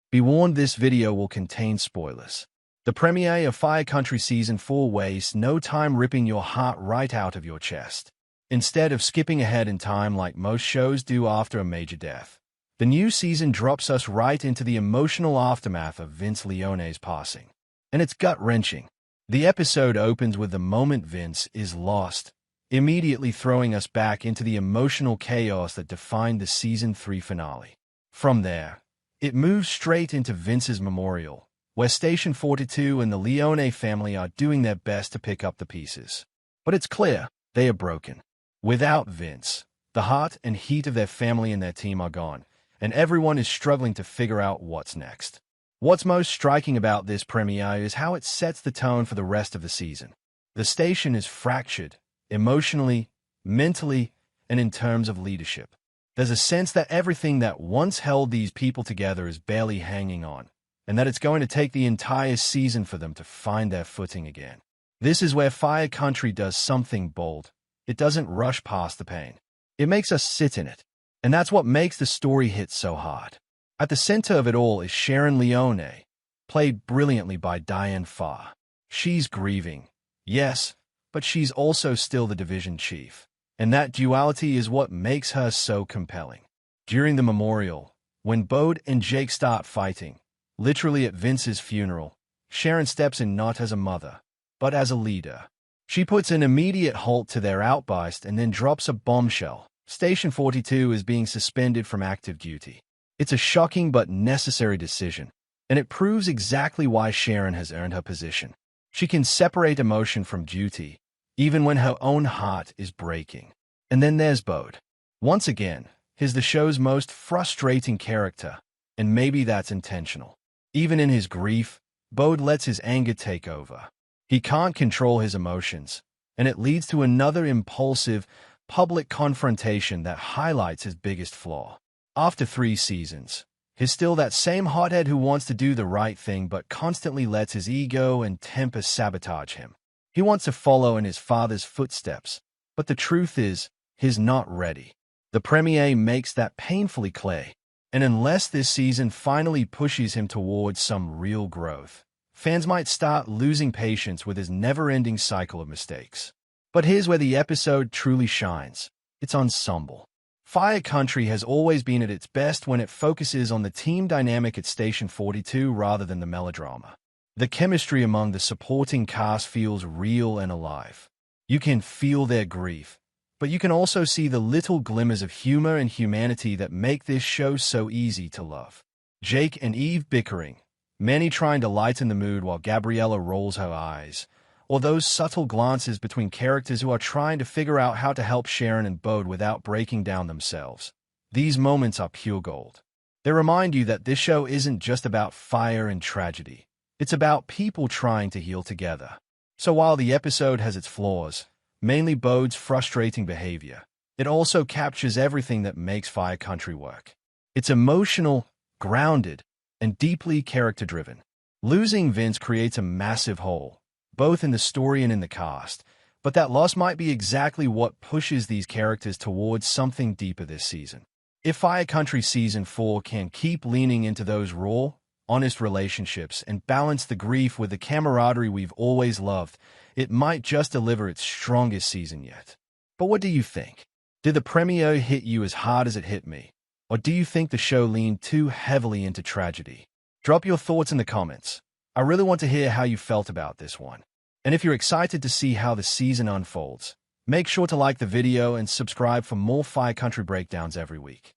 Be warned, this video will contain spoilers. The premiere of Fire Country Season 4 wastes no time ripping your heart right out of your chest. Instead of skipping ahead in time like most shows do after a major death, the new season drops us right into the emotional aftermath of Vince Leone's passing. And it's gut-wrenching. The episode opens with the moment Vince is lost, immediately throwing us back into the emotional chaos that defined the Season 3 finale. From there, it moves straight into Vince's memorial, where Station 42 and the Leone family are doing their best to pick up the pieces. But it's clear they are broken. Without Vince, the heart and heat of their family and their team are gone, and everyone is struggling to figure out what's next. What's most striking about this premiere is how it sets the tone for the rest of the season. The station is fractured, emotionally, mentally, and in terms of leadership. There's a sense that everything that once held these people together is barely hanging on, and that it's going to take the entire season for them to find their footing again. This is where Fire Country does something bold. It doesn't rush past the pain. It makes us sit in it. And that's what makes the story hit so hard. At the center of it all is Sharon Leone, played brilliantly by Diane Farr. She's grieving, yes, but she's also still the division chief. And that duality is what makes her so compelling. During the memorial, when Bode and Jake start fighting, literally at Vince's funeral, Sharon steps in not as a mother, but as a leader. She puts an immediate halt to their outburst and then drops a bombshell. Station 42 is being suspended from active duty. It's a shocking but necessary decision, and it proves exactly why Sharon has earned her position. She can separate emotion from duty, even when her own heart is breaking. And then there's Bode. Once again, he's the show's most frustrating character, and maybe that's intentional. Even in his grief, Bode lets his anger take over. He can't control his emotions, and it leads to another impulsive, public confrontation that highlights his biggest flaw. After 3 seasons, he's still that same hothead who wants to do the right thing but constantly lets his ego and temper sabotage him. He wants to follow in his father's footsteps, but the truth is, he's not ready. The premiere makes that painfully clear, and unless this season finally pushes him towards some real growth, fans might start losing patience with his never-ending cycle of mistakes. But here's where the episode truly shines. Its ensemble. Fire Country has always been at its best when it focuses on the team dynamic at Station 42 rather than the melodrama. The chemistry among the supporting cast feels real and alive. You can feel their grief, but you can also see the little glimmers of humor and humanity that make this show so easy to love. Jake and Eve bickering, Manny trying to lighten the mood while Gabriella rolls her eyes, or those subtle glances between characters who are trying to figure out how to help Sharon and Bode without breaking down themselves. These moments are pure gold. They remind you that this show isn't just about fire and tragedy. It's about people trying to heal together. So while the episode has its flaws, mainly Bode's frustrating behavior, it also captures everything that makes Fire Country work. It's emotional, grounded, and deeply character-driven. Losing Vince creates a massive hole, both in the story and in the cast, but that loss might be exactly what pushes these characters towards something deeper this season. If Fire Country Season 4 can keep leaning into those raw, honest relationships and balance the grief with the camaraderie we've always loved, it might just deliver its strongest season yet. But what do you think? Did the premiere hit you as hard as it hit me? Or do you think the show leaned too heavily into tragedy? Drop your thoughts in the comments. I really want to hear how you felt about this one. And if you're excited to see how the season unfolds, make sure to like the video and subscribe for more Fire Country breakdowns every week.